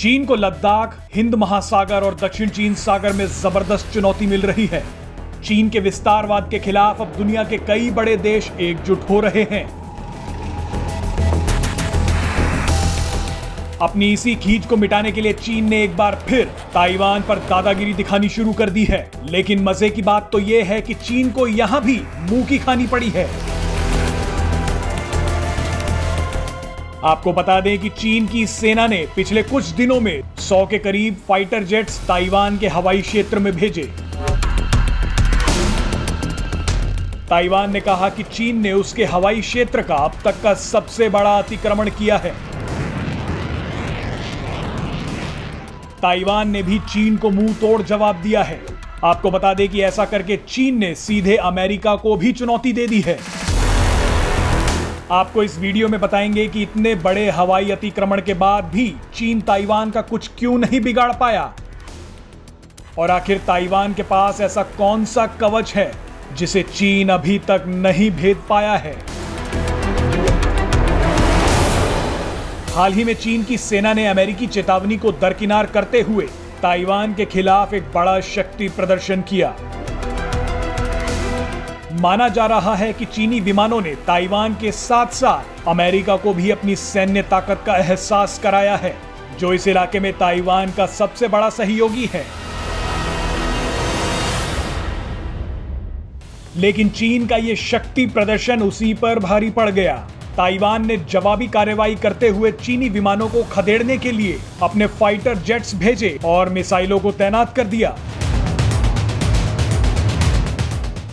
चीन को लद्दाख, हिंद महासागर और दक्षिण चीन सागर में जबरदस्त चुनौती मिल रही है। चीन के विस्तारवाद के खिलाफ अब दुनिया के कई बड़े देश एकजुट हो रहे हैं। अपनी इसी खींच को मिटाने के लिए चीन ने एक बार फिर ताइवान पर दादागिरी दिखानी शुरू कर दी है। लेकिन मजे की बात तो यह है कि चीन को यहां भी मुंह की खानी पड़ी है। आपको बता दें कि चीन की सेना ने पिछले कुछ दिनों में 100 के करीब फाइटर जेट्स ताइवान के हवाई क्षेत्र में भेजे। ताइवान ने कहा कि चीन ने उसके हवाई क्षेत्र का अब तक का सबसे बड़ा अतिक्रमण किया है। ताइवान ने भी चीन को मुंह तोड़ जवाब दिया है। आपको बता दें कि ऐसा करके चीन ने सीधे अमेरिका को भी चुनौती दे दी है। आपको इस वीडियो में बताएंगे कि इतने बड़े हवाई अतिक्रमण के बाद भी चीन ताइवान का कुछ क्यों नहीं बिगाड़ पाया, और आखिर ताइवान के पास ऐसा कौन सा कवच है जिसे चीन अभी तक नहीं भेद पाया है। हाल ही में चीन की सेना ने अमेरिकी चेतावनी को दरकिनार करते हुए ताइवान के खिलाफ एक बड़ा शक्ति प्रदर्शन किया। माना जा रहा है कि चीनी विमानों ने ताइवान के साथ साथ अमेरिका को भी अपनी सैन्य ताकत का एहसास कराया है, जो इस इलाके में ताइवान का सबसे बड़ा सहयोगी है। लेकिन चीन का यह शक्ति प्रदर्शन उसी पर भारी पड़ गया। ताइवान ने जवाबी कार्रवाई करते हुए चीनी विमानों को खदेड़ने के लिए अपने फाइटर जेट्स भेजे और मिसाइलों को तैनात कर दिया।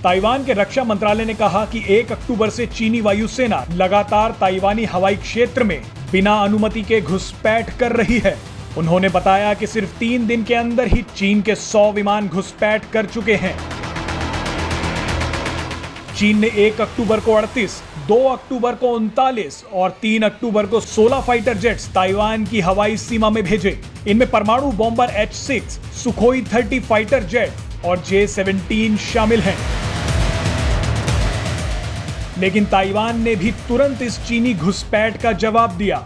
ताइवान के रक्षा मंत्रालय ने कहा कि 1 अक्टूबर से चीनी वायुसेना लगातार ताइवानी हवाई क्षेत्र में बिना अनुमति के घुसपैठ कर रही है। उन्होंने बताया कि सिर्फ 3 दिन के अंदर ही चीन के 100 विमान घुसपैठ कर चुके हैं। चीन ने 1 अक्टूबर को 38, 2 अक्टूबर को 39 और 3 अक्टूबर को 16 फाइटर जेट्स ताइवान की हवाई सीमा में भेजे। इनमें परमाणु bomber H-6, Sukhoi 30 fighter jet और J-17 शामिल हैं। लेकिन ताइवान ने भी तुरंत इस चीनी घुसपैठ का जवाब दिया।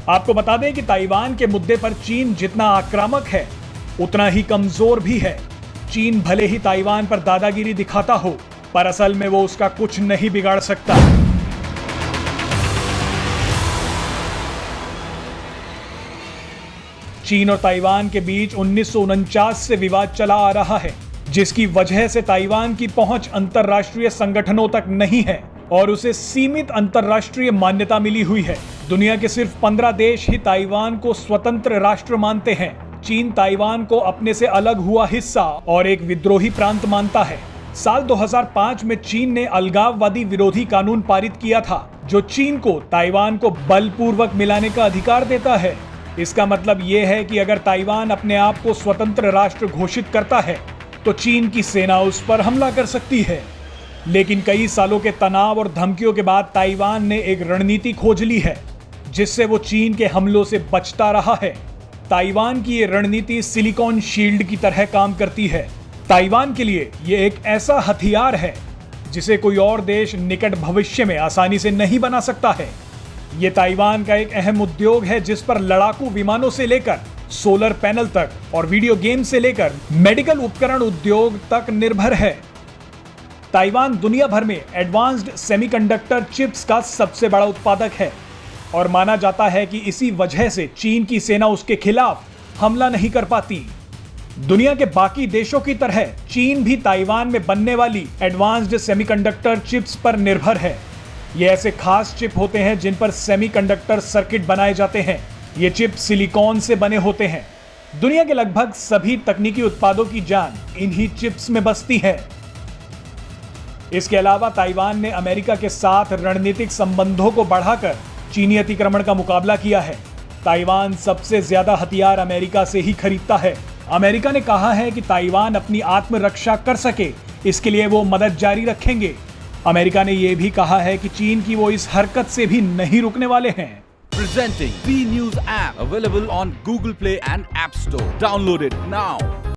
आपको बता दें कि ताइवान के मुद्दे पर चीन जितना आक्रामक है, उतना ही कमजोर भी है। चीन भले ही ताइवान पर दादागिरी दिखाता हो, पर असल में वो उसका कुछ नहीं बिगाड़ सकता। चीन और ताइवान के बीच 1949 से विवाद चला आ रहा है, जिसकी वजह से ताइवान की पहुंच अंतरराष्ट्रीय संगठनों तक नहीं है और उसे सीमित अंतरराष्ट्रीय मान्यता मिली हुई है। दुनिया के सिर्फ 15 देश ही ताइवान को स्वतंत्र राष्ट्र मानते हैं। चीन ताइवान को अपने से अलग हुआ हिस्सा और एक विद्रोही प्रांत मानता है। साल 2005 में चीन ने अलगाववादी विरोधी कानून पारित किया था, जो चीन को ताइवान को बलपूर्वक मिलाने का अधिकार देता है। इसका मतलब यह है कि अगर ताइवान अपने आप को स्वतंत्र राष्ट्र घोषित करता है तो चीन की सेना उस पर हमला कर सकती है। लेकिन कई सालों के तनाव और धमकियों के बाद ताइवान ने एक रणनीति खोज ली है, जिससे वो चीन के हमलों से बचता रहा है। ताइवान की ये रणनीति सिलिकॉन शील्ड की तरह काम करती है। ताइवान के लिए ये एक ऐसा हथियार है जिसे कोई और देश निकट भविष्य में आसानी से नहीं बना सकता है। ये ताइवान का एक अहम उद्योग है, जिस पर लड़ाकू विमानों से लेकर सोलर पैनल तक और वीडियो गेम से लेकर मेडिकल उपकरण उद्योग तक निर्भर है। ताइवान दुनिया भर में एडवांस्ड सेमीकंडक्टर चिप्स का सबसे बड़ा उत्पादक है और माना जाता है कि इसी वजह से चीन की सेना उसके खिलाफ हमला नहीं कर पाती। दुनिया के बाकी देशों की तरह चीन भी ताइवान में बनने वाली एडवांस्ड सेमीकंडक्टर चिप्स पर निर्भर है। ये ऐसे खास चिप होते हैं जिन पर सेमीकंडक्टर सर्किट बनाए जाते हैं। ये चिप सिलिकॉन से बने होते हैं। दुनिया के लगभग सभी तकनीकी उत्पादों की जान इन्हीं चिप्स में बसती है। इसके अलावा ताइवान ने अमेरिका के साथ रणनीतिक संबंधों को बढ़ाकर चीनी अतिक्रमण का मुकाबला किया है। ताइवान सबसे ज्यादा हथियार अमेरिका से ही खरीदता है। अमेरिका ने कहा है कि ताइवान अपनी आत्मरक्षा कर सके, इसके लिए वो मदद जारी रखेंगे। अमेरिका ने यह भी कहा है कि चीन की वो इस हरकत से भी नहीं रुकने वाले हैं। Presenting B News app available on Google Play and App Store. Download it now.